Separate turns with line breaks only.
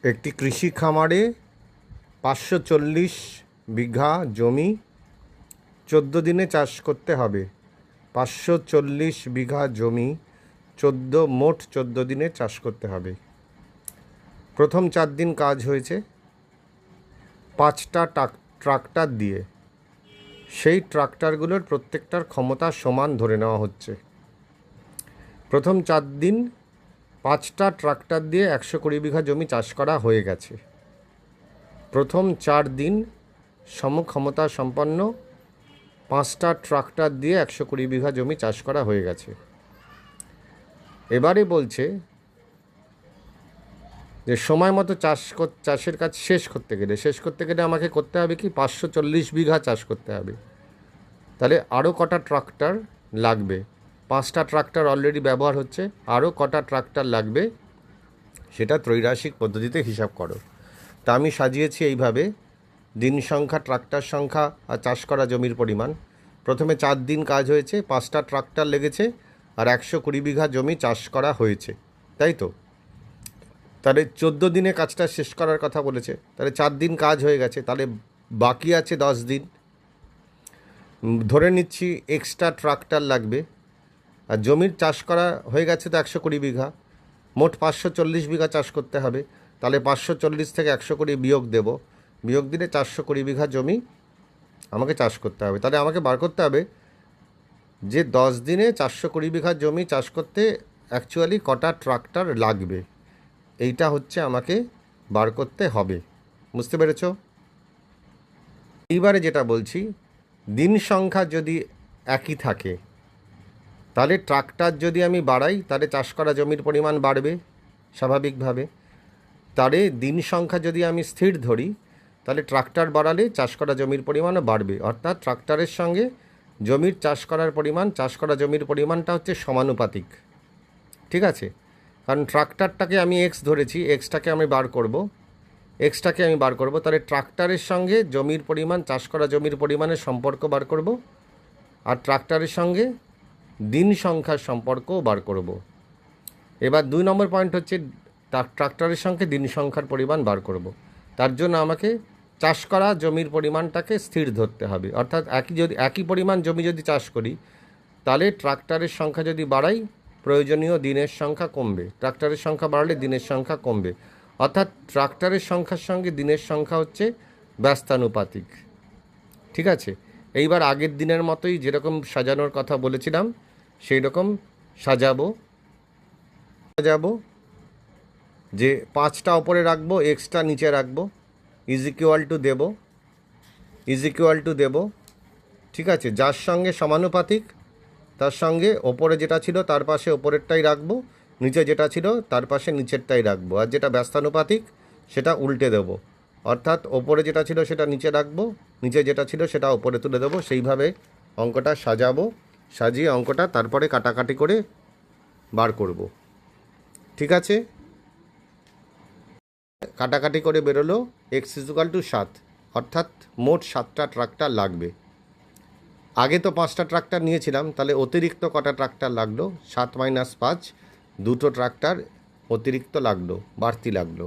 একটি কৃষি খামারে 540 বিঘা জমি 14 দিনে চাষ করতে হবে। 540 বিঘা জমি মোট 14 দিনে চাষ করতে হবে। প্রথম 4 দিন কাজ হয়েছে 5টা ট্রাক্টর দিয়ে। সেই ট্রাক্টরগুলোর প্রত্যেকটার ক্ষমতা সমান ধরে নেওয়া হচ্ছে। প্রথম 4 দিন 5টা ট্রাক্টর দিয়ে 120 বিঘা জমি চাষ করা হয়ে গেছে। প্রথম 4 দিন সমক্ষমতা সম্পন্ন 5টা ট্রাক্টর দিয়ে 120 বিঘা জমি চাষ করা হয়ে গেছে। এবারে বলছে যে সময় মতো চাষের কাজ শেষ করতে গেলে আমাকে করতে হবে কি 540 বিঘা চাষ করতে হবে। তাহলে আরও কটা ট্রাক্টর লাগবে? 5টা ট্রাক্টর অলরেডি ব্যবহার হচ্ছে, আরও কটা ট্রাক্টর লাগবে সেটা ত্রৈরাশিক পদ্ধতিতে হিসাব করো। তা আমি সাজিয়েছি এইভাবে: দিন সংখ্যা, ট্রাক্টর সংখ্যা আর চাষ করা জমির পরিমাণ। প্রথমে 4 দিন কাজ হয়েছে, 5টা ট্রাক্টর লেগেছে আর 120 বিঘা জমি চাষ করা হয়েছে, তাই তো? তাহলে 14 দিনে কাজটা শেষ করার কথা বলেছে। তাহলে 4 দিন কাজ হয়ে গেছে, তাহলে বাকি আছে 10 দিন। ধরে নিচ্ছি এক্সট্রা ট্রাক্টর লাগবে। আর জমির চাষ করা হয়ে গেছে তো 120 বিঘা, মোট 540 বিঘা চাষ করতে হবে। তাহলে 540 থেকে 120 বিয়োগ দিলে 420 বিঘা জমি আমাকে চাষ করতে হবে। তাহলে আমাকে বার করতে হবে যে 10 দিনে 420 বিঘা জমি চাষ করতে অ্যাকচুয়ালি কটা ট্রাক্টর লাগবে, এইটা হচ্ছে আমাকে বার করতে হবে। বুঝতে পেরেছ? এইবারে যেটা বলছি, দিন সংখ্যা যদি একই থাকে তাহলে ট্রাক্টর যদি আমি বাড়াই তাহলে চাষ করা জমির পরিমাণ বাড়বে স্বাভাবিকভাবে। তাহলে দিন সংখ্যা যদি আমি স্থির ধরি তাহলে ট্রাক্টর বাড়ালে চাষ করা জমির পরিমাণও বাড়বে। অর্থাৎ ট্রাক্টরের সঙ্গে জমির চাষ করা জমির পরিমাণটা হচ্ছে সমানুপাতিক। ঠিক আছে? কারণ ট্রাক্টরটাকে আমি এক্স ধরেছি, এক্সটাকে আমি বার করব, তাহলে ট্রাক্টরের সঙ্গে জমির পরিমাণ, চাষ করা জমির পরিমাণের সম্পর্ক বার করব, আর ট্রাক্টরের সঙ্গে দিন সংখ্যার সম্পর্কও বার করব। এবার 2 নম্বর পয়েন্ট হচ্ছে ট্রাক্টরের সঙ্গে দিন সংখ্যার পরিমাণ বার করব। তার জন্য আমাকে চাষ করা জমির পরিমাণটাকে স্থির ধরতে হবে। অর্থাৎ একই পরিমাণ জমি যদি চাষ করি তাহলে ট্রাক্টরের সংখ্যা যদি বাড়াই প্রয়োজনীয় দিনের সংখ্যা কমবে, ট্রাক্টরের সংখ্যা বাড়লে দিনের সংখ্যা কমবে। অর্থাৎ ট্রাক্টরের সংখ্যার সঙ্গে দিনের সংখ্যা হচ্ছে ব্যস্তানুপাতিক। ঠিক আছে? এইবার আগের দিনের মতোই যেরকম সাজানোর কথা বলেছিলাম সেই রকম সাজাবো যে 5টা ওপরে রাখবো, এক্সট্রা নিচে রাখবো, ইজ ইকুয়াল টু দেবো। ঠিক আছে? যার সঙ্গে সমানুপাতিক তার সঙ্গে ওপরে যেটা ছিল তার পাশে ওপরেরটাই রাখবো, নিচে যেটা ছিল তার পাশে নিচেরটাই রাখবো, আর যেটা ব্যস্তানুপাতিক সেটা উল্টে দেবো। অর্থাৎ ওপরে যেটা ছিল সেটা নিচে রাখবো, নিচে যেটা ছিল সেটা ওপরে তুলে দেবো। সেইভাবে অঙ্কটা সাজিয়ে অঙ্কটা তারপরে কাটাকাটি করে বার করব। ঠিক আছে? কাটাকাটি করে বেরোলো x=7, অর্থাৎ মোট 7টা ট্রাক্টর লাগবে। আগে তো 5টা ট্রাক্টর নিয়েছিলাম, তাহলে অতিরিক্ত কটা ট্রাক্টর লাগলো? 7 - 5, 2টো ট্রাক্টর অতিরিক্ত লাগলো, বাড়তি লাগলো।